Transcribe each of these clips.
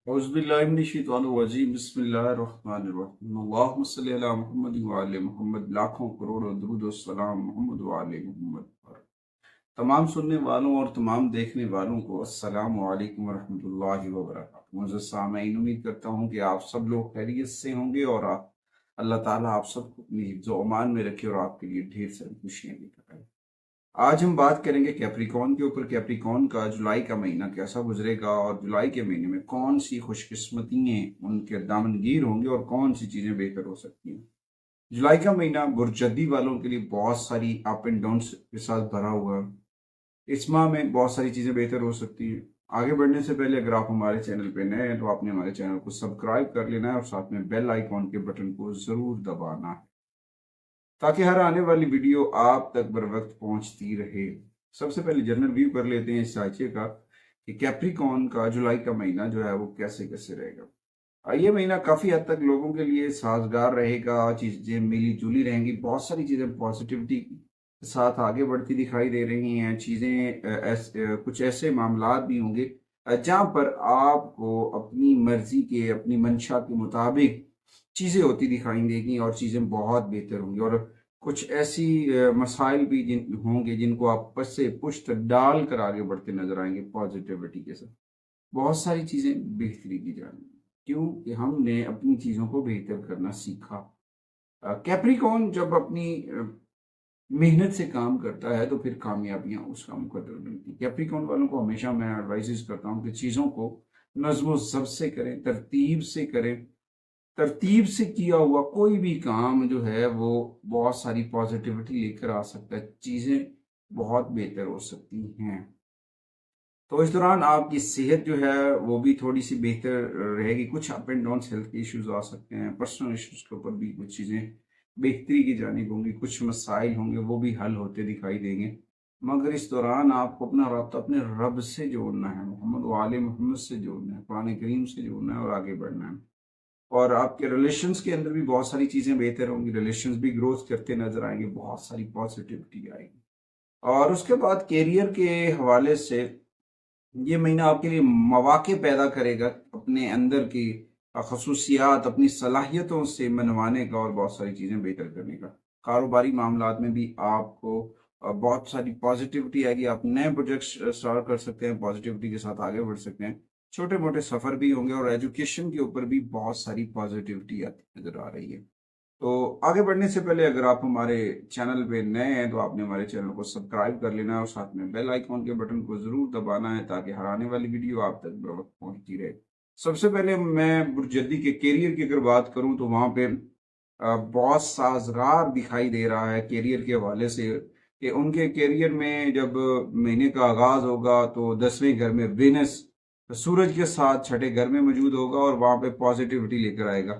औज़ुबिल्लाहि बिस्मिल्लाहिर्रहमानिर्रहीम अल्लाहुम्मा सल्लि अला मुहम्मद व आले मोहम्मद। लाखों करोड़ों दुरूद व सलाम मोहम्मद व आले मोहम्मद पर। तमाम सुनने वालों और तमाम देखने वालों को अस्सलामु अलैकुम व रहमतुल्लाहि व बरकातुहू। मुअज़्ज़ज़ सामीन, उम्मीद करता हूँ कि आप सब लोग खैरियत से होंगे और अल्लाह ताला आप सबको अपनी हिफ्ज़ व अमान में रखे और आपके लिए ढेर सारी खुशियाँ लेकर आए। आज हम बात करेंगे कैप्रिकॉर्न के ऊपर। कैप्रिकॉर्न का जुलाई का महीना कैसा गुजरेगा और जुलाई के महीने में कौन सी खुशकिस्मतियाँ उनके दामनगीर होंगी और कौन सी चीज़ें बेहतर हो सकती हैं। जुलाई का महीना बुर्जदी वालों के लिए बहुत सारी अप एंड डाउन्स के साथ भरा हुआ है। इस माह में बहुत सारी चीज़ें बेहतर हो सकती हैं। आगे बढ़ने से पहले अगर आप हमारे चैनल पे नए हैं तो आपने हमारे चैनल को सब्सक्राइब कर लेना है और साथ में बेल आइकॉन के बटन को ज़रूर दबाना है ताकि हर आने वाली वीडियो आप तक बर वक्त पहुंचती रहे। सबसे पहले जनरल व्यू कर लेते हैं इस आइचे का कि कैप्रिकॉर्न का जुलाई का महीना जो है वो कैसे कैसे रहेगा। ये महीना काफ़ी हद तक लोगों के लिए साजगार रहेगा, चीज़ें मिली जुली रहेंगी, बहुत सारी चीज़ें पॉजिटिविटी के साथ आगे बढ़ती दिखाई दे रही हैं। चीज़ें कुछ ऐसे मामला भी होंगे जहाँ पर आपको अपनी मर्जी के, अपनी मंशा के मुताबिक चीज़ें होती दिखाई देंगी और चीज़ें बहुत बेहतर होंगी। और कुछ ऐसी मसाइल भी होंगे जिनको आप पस से पुश्त डाल कर आगे बढ़ते नजर आएंगे पॉजिटिविटी के साथ। बहुत सारी चीज़ें बेहतरी की जाएंगी क्योंकि हमने अपनी चीज़ों को बेहतर करना सीखा। कैप्रिकॉर्न जब अपनी मेहनत से काम करता है तो फिर कामयाबियां उसका मुकद्दर बनती है। कैप्रिकॉर्न वालों को हमेशा मैं एडवाइस करता हूँ कि चीज़ों को नज़्म ज़ब्त से करें, तरतीब से करें। तरतीब से किया हुआ कोई भी काम जो है वो बहुत सारी पॉजिटिविटी लेकर आ सकता है, चीज़ें बहुत बेहतर हो सकती हैं। तो इस दौरान आपकी सेहत जो है वो भी थोड़ी सी बेहतर रहेगी। कुछ अप एंड डाउन हेल्थ के इश्यूज आ सकते हैं, पर्सनल इश्यूज के ऊपर भी कुछ चीज़ें बेहतरी की जानिब होंगी, कुछ मसाइल होंगे वो भी हल होते दिखाई देंगे। मगर इस दौरान आपको अपना राब्ता अपने रब से जोड़ना है, मोहम्मद वाले मोहम्मद से जोड़ना है, कुरान करीम से जोड़ना है और आगे बढ़ना है। और आपके रिलेशंस के अंदर भी बहुत सारी चीज़ें बेहतर होंगी, रिलेशंस भी ग्रोथ करते नजर आएंगे, बहुत सारी पॉजिटिविटी आएगी। और उसके बाद कैरियर के हवाले से ये महीना आपके लिए मौके पैदा करेगा अपने अंदर की खसूसियात, अपनी सलाहियतों से मनवाने का और बहुत सारी चीज़ें बेहतर करने का। कारोबारी मामलात में भी आपको बहुत सारी पॉजिटिविटी आएगी। आप नए प्रोजेक्ट्स स्टार्ट कर सकते हैं, पॉजिटिविटी के साथ आगे बढ़ सकते हैं। छोटे मोटे सफ़र भी होंगे और एजुकेशन के ऊपर भी बहुत सारी पॉजिटिविटी आती नज़र आ रही है। तो आगे बढ़ने से पहले अगर आप हमारे चैनल पे नए हैं तो आपने हमारे चैनल को सब्सक्राइब कर लेना है और साथ में बेल आइकॉन के बटन को ज़रूर दबाना है ताकि हर आने वाली वीडियो आप तक बर वक्त पहुंचती रहे। सबसे पहले मैं बुर्जदी के कैरियर की अगर बात करूं तो वहाँ पे बहुत साजगार दिखाई दे रहा है कैरियर के हवाले से कि उनके कैरियर में जब महीने का आगाज़ होगा तो 10वें घर में वेनस सूरज के साथ छठे घर में मौजूद होगा और वहाँ पे पॉजिटिविटी लेकर आएगा।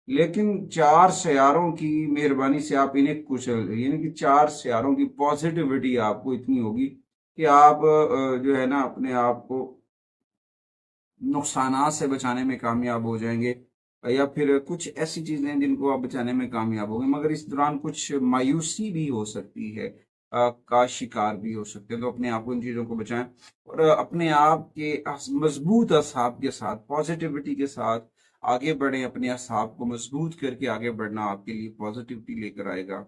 लेकिन चार सियारों की मेहरबानी से आप इन्हें कुशल, यानी कि चार सियारों की पॉजिटिविटी आपको इतनी होगी कि आप जो है ना अपने आप को नुकसानात से बचाने में कामयाब हो जाएंगे या फिर कुछ ऐसी चीज़ें जिनको आप बचाने में कामयाब होंगे। मगर इस दौरान कुछ मायूसी भी हो सकती है, का शिकार भी हो सकते हैं। तो अपने आप को इन चीज़ों को बचाएं और अपने आप के मजबूत असाब के साथ, पॉजिटिविटी के साथ आगे बढ़ें। अपने असाब को मजबूत करके आगे बढ़ना आपके लिए पॉजिटिविटी लेकर आएगा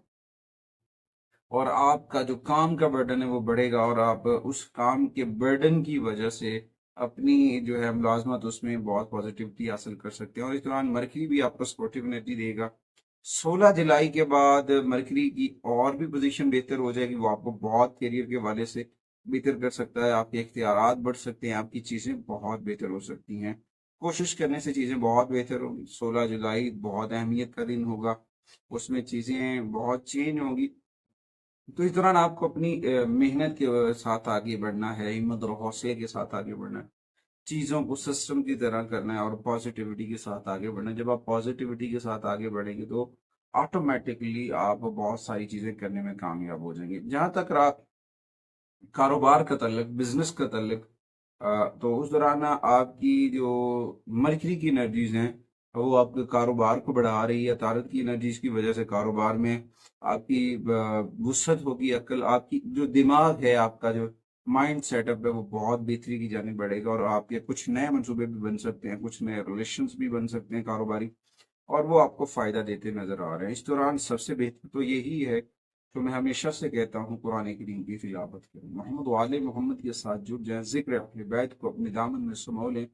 और आपका जो काम का बर्डन है वो बढ़ेगा और आप उस काम के बर्डन की वजह से अपनी जो है मुलाजमत उसमें बहुत पॉजिटिविटी हासिल कर सकते हैं। और इस दौरान मरकरी भी आपको सपोर्टिव एनर्जी देगा। 16 जुलाई के बाद मरकरी की और भी पोजीशन बेहतर हो जाएगी, वो आपको बहुत करियर के वाले से बेहतर कर सकता है। आपके इख्तियारात बढ़ सकते हैं, आपकी चीज़ें बहुत बेहतर हो सकती हैं। कोशिश करने से चीज़ें बहुत बेहतर होंगी। 16 जुलाई बहुत अहमियत का दिन होगा, उसमें चीज़ें बहुत चेंज होंगी। तो इस दौरान आपको अपनी मेहनत के साथ आगे बढ़ना है, हिम्मत और हौसले के साथ आगे बढ़ना है, चीज़ों को सिस्टम की तरह करना है और पॉजिटिविटी के साथ आगे बढ़ना है। जब आप पॉजिटिविटी के साथ आगे बढ़ेंगे तो ऑटोमेटिकली आप बहुत सारी चीज़ें करने में कामयाब हो जाएंगे। जहाँ तक रात कारोबार का तल्लक, बिजनेस का तल्लक, तो उस दौरान आपकी जो मरकरी की एनर्जीज हैं वो आपके कारोबार को बढ़ा रही है। तारत की एनर्जीज की वजह से कारोबार में आपकी वुसअत होगी, अक्ल, आपकी जो दिमाग है, आपका जो माइंड सेटअप है वो बहुत बेहतरी की जाने बढ़ेगा, और आपके कुछ नए मंसूबे भी बन सकते हैं, कुछ नए रिलेशंस भी बन सकते हैं कारोबारी, और वो आपको फायदा देते नजर आ रहे हैं। इस दौरान सबसे बेहतर तो यही है, जो मैं हमेशा से कहता हूँ, कुरान करीम की तिलावत करें, मोहम्मद वाले मोहम्मद के साथ जुड़ जाएं, जिक्र अपने बैत को अपने दामन में समो लें,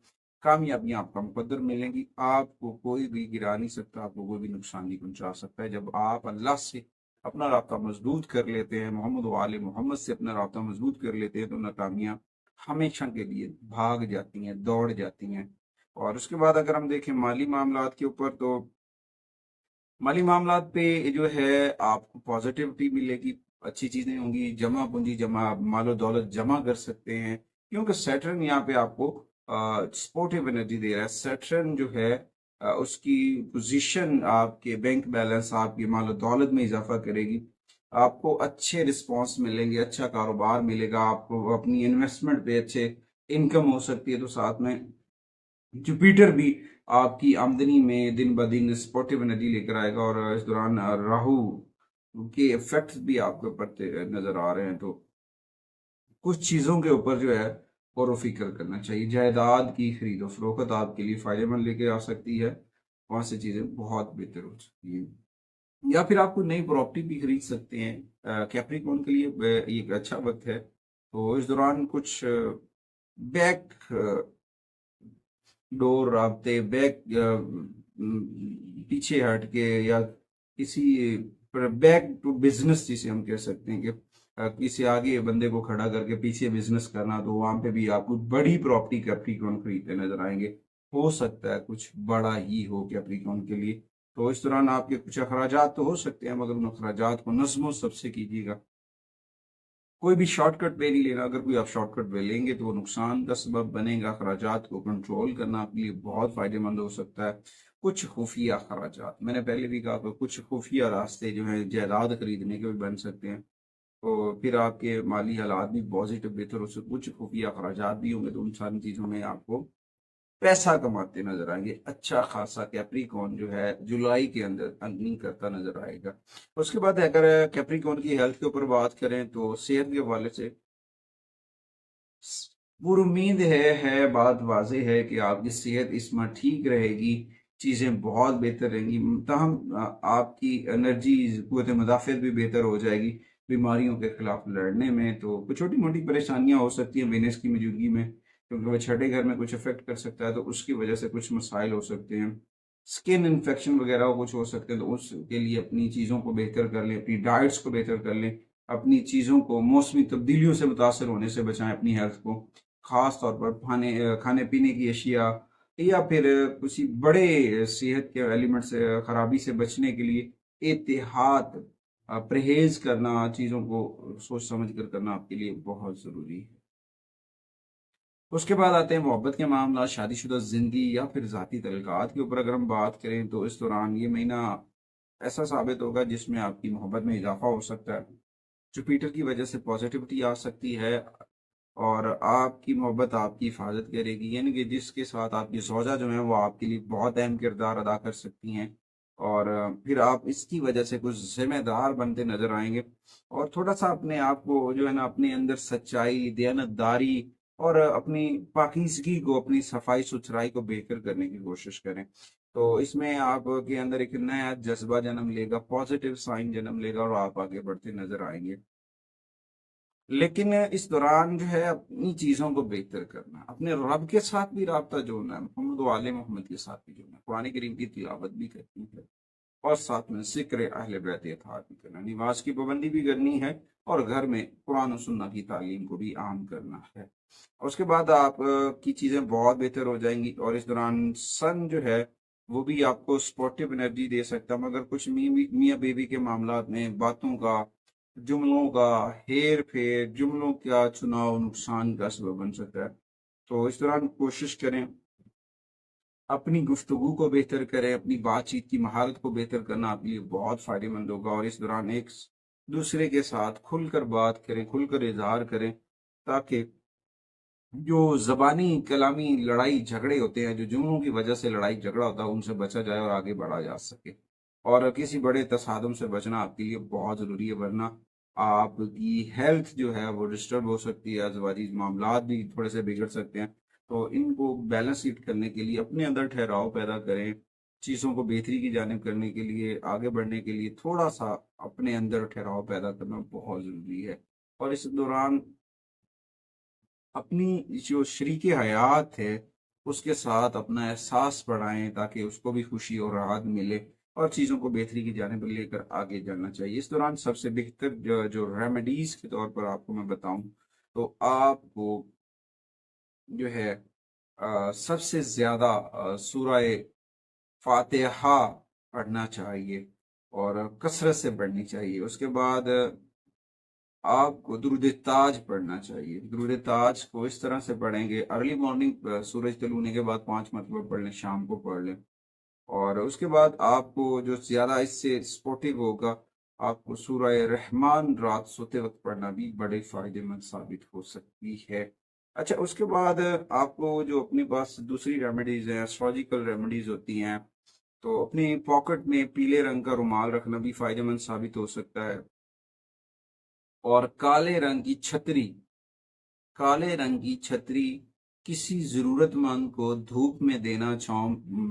कामयाबियां आपका मुकद्दर मिलेंगी। आपको कोई भी गिरा नहीं सकता, आपको कोई भी नुकसान नहीं पहुंचा सकता है। जब आप अल्लाह से अपना राब्ता मजबूत कर लेते हैं, मोहम्मद वाले मोहम्मद से अपना राब्ता मजबूत कर लेते हैं, तो नाकामियां हमेशा के लिए भाग जाती हैं, दौड़ जाती हैं। और उसके बाद अगर हम देखें माली मामलात के ऊपर, तो माली मामलात पे जो है आपको पॉजिटिविटी मिलेगी, अच्छी चीजें होंगी, जमा पूंजी जमा मालो दौलत जमा कर सकते हैं, क्योंकि सैटर्न यहाँ पे आपको सपोर्टिव एनर्जी दे रहा है। सैटर्न जो है उसकी पोजीशन आपके बैंक बैलेंस, आपकी मालो दौलत में इजाफा करेगी। आपको अच्छे रिस्पॉन्स मिलेंगे, अच्छा कारोबार मिलेगा, आपको अपनी इन्वेस्टमेंट पे अच्छे इनकम हो सकती है। तो साथ में जुपिटर भी आपकी आमदनी में दिन ब दिन सपोर्टिव एनर्जी लेकर आएगा, और इस दौरान राहु के इफेक्ट्स भी आपके ऊपर नजर आ रहे हैं। तो कुछ चीजों के ऊपर जो है गौर व फिक्र करना चाहिए। जायदाद की खरीदो फरोख्त आपके लिए फायदेमंद लेके आ सकती है, वहां से चीजें बहुत बेहतर हो सकती है। या फिर आप कोई नई प्रॉपर्टी भी खरीद सकते हैं। कैप्रिकॉर्न के लिए ये एक अच्छा वक्त है। तो इस दौरान कुछ बैक डोर रास्ते बैक पीछे हट के, या किसी बैक टू बिजनेस जिसे हम कह सकते हैं कि किसी आगे बंदे को खड़ा करके पीछे बिजनेस करना, तो वहां पे भी आपको बड़ी प्रॉपर्टी कैप्रिकॉर्न खरीदते नजर आएंगे। हो सकता है कुछ बड़ा ही हो कैप्रिकॉर्न के लिए। तो इस दौरान आपके कुछ अखराजात तो हो सकते हैं, मगर उन अखराजात को नज़्म सबसे कीजिएगा। कोई भी शॉर्टकट वे नहीं लेना। अगर कोई आप शॉर्टकट वे लेंगे तो वो नुकसान का सबब बनेगा। अखराजात को कंट्रोल करना आपके लिए बहुत फायदेमंद हो सकता है। कुछ खुफिया अखराजात, मैंने पहले भी कहा, कुछ खुफिया रास्ते जो हैं जायदाद खरीदने के भी बन सकते हैं। तो फिर आपके माली हालात भी पॉजिटिव बेहतर हो सकते, कुछ खुफिया अखराजात भी होंगे, तो उन सारी चीज़ों में आपको पैसा कमाते नजर आएंगे। अच्छा खासा कैप्रिकॉर्न जो है जुलाई के अंदर अर्निंग करता नजर आएगा। उसके बाद अगर कैप्रिकॉर्न की हेल्थ के ऊपर बात करें, तो सेहत के हवाले से पूरी उम्मीद है, बात वाज़ेह है कि आपकी सेहत इसमें ठीक रहेगी, चीज़ें बहुत बेहतर रहेंगी। ताहम आपकी एनर्जी क़ुव्वत मुदाफ़अत भी बेहतर हो जाएगी बीमारियों के खिलाफ लड़ने में। तो कुछ छोटी मोटी परेशानियां हो सकती हैं वेनस की मौजूदगी में, क्योंकि वह छठे घर में कुछ अफेक्ट कर सकता है, तो उसकी वजह से कुछ मसाइल हो सकते हैं। स्किन इन्फेक्शन वगैरह कुछ हो सकते हैं, तो उसके लिए अपनी चीज़ों को बेहतर कर लें, अपनी डाइट्स को बेहतर कर लें, अपनी चीज़ों को मौसमी तब्दीलियों से मुतासर होने से बचाएं अपनी हेल्थ को। ख़ास तौर पर खाने पीने की अशिया, या फिर किसी बड़े सेहत के एलिमेंट से खराबी से बचने के लिए एहतियात, परहेज करना, चीज़ों को सोच समझ कर करना आपके लिए बहुत ज़रूरी है। उसके बाद आते हैं मोहब्बत के मामला, शादीशुदा ज़िंदगी या फिर ज़ाती तल्लुकात के ऊपर अगर हम बात करें, तो इस दौरान ये महीना ऐसा साबित होगा जिसमें आपकी मोहब्बत में इजाफा हो सकता है। जुपिटर की वजह से पॉजिटिविटी आ सकती है, और आपकी मोहब्बत आपकी हिफाजत करेगी, यानी कि जिसके साथ आपकी ज़ौजा जो है वो आपके लिए बहुत अहम किरदार अदा कर सकती हैं। और फिर आप इसकी वजह से कुछ जिम्मेदार बनते नजर आएंगे, और थोड़ा सा अपने आप को जो है ना, अपने अंदर सच्चाई, दयानतदारी और अपनी पाकीज़गी को, अपनी सफाई सुथराई को बेहतर करने की कोशिश करें। तो इसमें आपके अंदर एक नया जज्बा जन्म लेगा, पॉजिटिव साइन जन्म लेगा, और आप आगे बढ़ते नजर आएंगे। लेकिन इस दौरान जो है अपनी चीज़ों को बेहतर करना, अपने रब के साथ भी राब्ता जोड़ना है, मोहम्मद वाले मोहम्मद के साथ भी जोड़ना है, कुरान करीम की तिलावत भी करनी है, और साथ में जिक्र अहले बैत इत्तेहाद भी करना, नमाज की पाबंदी भी करनी है, और घर में कुरान और सुन्नत की तालीम को भी आम करना है। और उसके बाद आप की चीज़ें बहुत बेहतर हो जाएंगी। और इस दौरान सन जो है वो भी आपको सपोर्टिव एनर्जी दे सकता है, मगर कुछ मियाँ बीवी के मामला में बातों का, जुमलों का हेर फेर, जुमलों का चुनाव नुकसान का सबब बन सकता है। तो इस दौरान कोशिश करें अपनी गुफ्तगू को बेहतर करें, अपनी बातचीत की महारत को बेहतर करना आपके लिए बहुत फायदेमंद होगा। और इस दौरान एक दूसरे के साथ खुलकर बात करें, खुलकर इजहार करें, ताकि जो जबानी कलामी लड़ाई झगड़े होते हैं, जो जुमलों की वजह से लड़ाई झगड़ा होता है, उनसे बचा जाए और आगे बढ़ा जा सके। और किसी बड़े तसादम से बचना आपके लिए बहुत ज़रूरी है, वरना आपकी हेल्थ जो है वो डिस्टर्ब हो सकती है, अज़वाजी मामलात भी थोड़े से बिगड़ सकते हैं। तो इनको बैलेंस शीट करने के लिए अपने अंदर ठहराव पैदा करें, चीज़ों को बेहतरी की जानिब करने के लिए, आगे बढ़ने के लिए थोड़ा सा अपने अंदर ठहराव पैदा करना बहुत ज़रूरी है। और इस दौरान अपनी जो शरीके हयात है उसके साथ अपना एहसास बढ़ाएं ताकि उसको भी खुशी और राहत मिले और चीज़ों को बेहतरी की जानिब लेकर आगे जाना चाहिए। इस दौरान सबसे बेहतर जो रेमेडीज के तौर पर आपको मैं बताऊं तो आपको जो है सबसे ज़्यादा सूरह फातिहा पढ़ना चाहिए और कसरत से पढ़नी चाहिए। उसके बाद आपको दुरूद ताज पढ़ना चाहिए। दुरूद ताज को इस तरह से पढ़ेंगे, अर्ली मॉर्निंग सूरज तले होने के बाद 5 मरतबा पढ़ लें, शाम को पढ़ लें। और उसके बाद आपको जो ज्यादा इससे सपोर्टिव होगा, आपको सूरह रहमान रात सोते वक्त पढ़ना भी बड़े फायदेमंद साबित हो सकती है। अच्छा, उसके बाद आपको जो अपने पास दूसरी रेमेडीज हैं, एस्ट्रोलॉजिकल रेमेडीज होती हैं, तो अपनी पॉकेट में पीले रंग का रुमाल रखना भी फायदेमंद साबित हो सकता है। और काले रंग की छतरी किसी जरूरतमंद को धूप में देना, छांव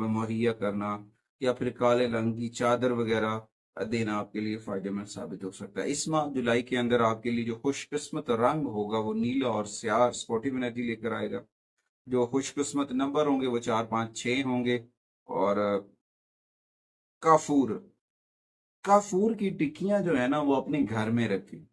मुहैया करना, या फिर काले रंग की चादर वगैरह देना आपके लिए फायदेमंद साबित हो सकता है। इस माह जुलाई के अंदर आपके लिए जो खुशकिस्मत रंग होगा वो नीला और स्याह स्पोर्टिव एनर्जी लेकर आएगा। जो खुशकिस्मत नंबर होंगे वो 4, 5, 6 होंगे। और काफूर काफूर की टिक्कियां जो है ना वो अपने घर में रखें,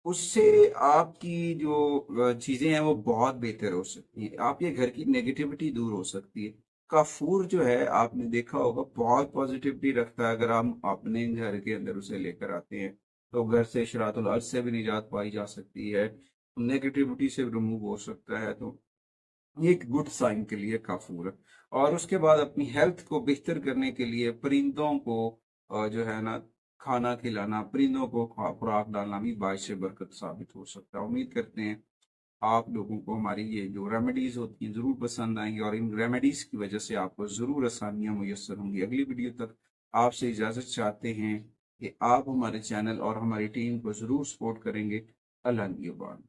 उससे आपकी जो चीजें हैं वो बहुत बेहतर हो सकती हैं, आपके घर की नेगेटिविटी दूर हो सकती है। काफूर जो है आपने देखा होगा बहुत पॉजिटिविटी रखता है। अगर हम अपने घर के अंदर उसे लेकर आते हैं तो घर से शरातुल अर्ज से भी निजात पाई जा सकती है, नेगेटिविटी से रिमूव हो सकता है। तो ये एक गुड साइन के लिए काफूर है। और उसके बाद अपनी हेल्थ को बेहतर करने के लिए परिंदों को जो है ना खाना खिलाना, परिंदों को खुराक डालना भी बाइश बरकत साबित हो सकता है। उम्मीद करते हैं आप लोगों को हमारी ये जो रेमेडीज होती हैं ज़रूर पसंद आएंगी और इन रेमेडीज की वजह से आपको ज़रूर आसानियां मुयस्सर होंगी। अगली वीडियो तक आपसे इजाज़त चाहते हैं कि आप हमारे चैनल और हमारी टीम को ज़रूर सपोर्ट करेंगे। अल्लाह निगहबान।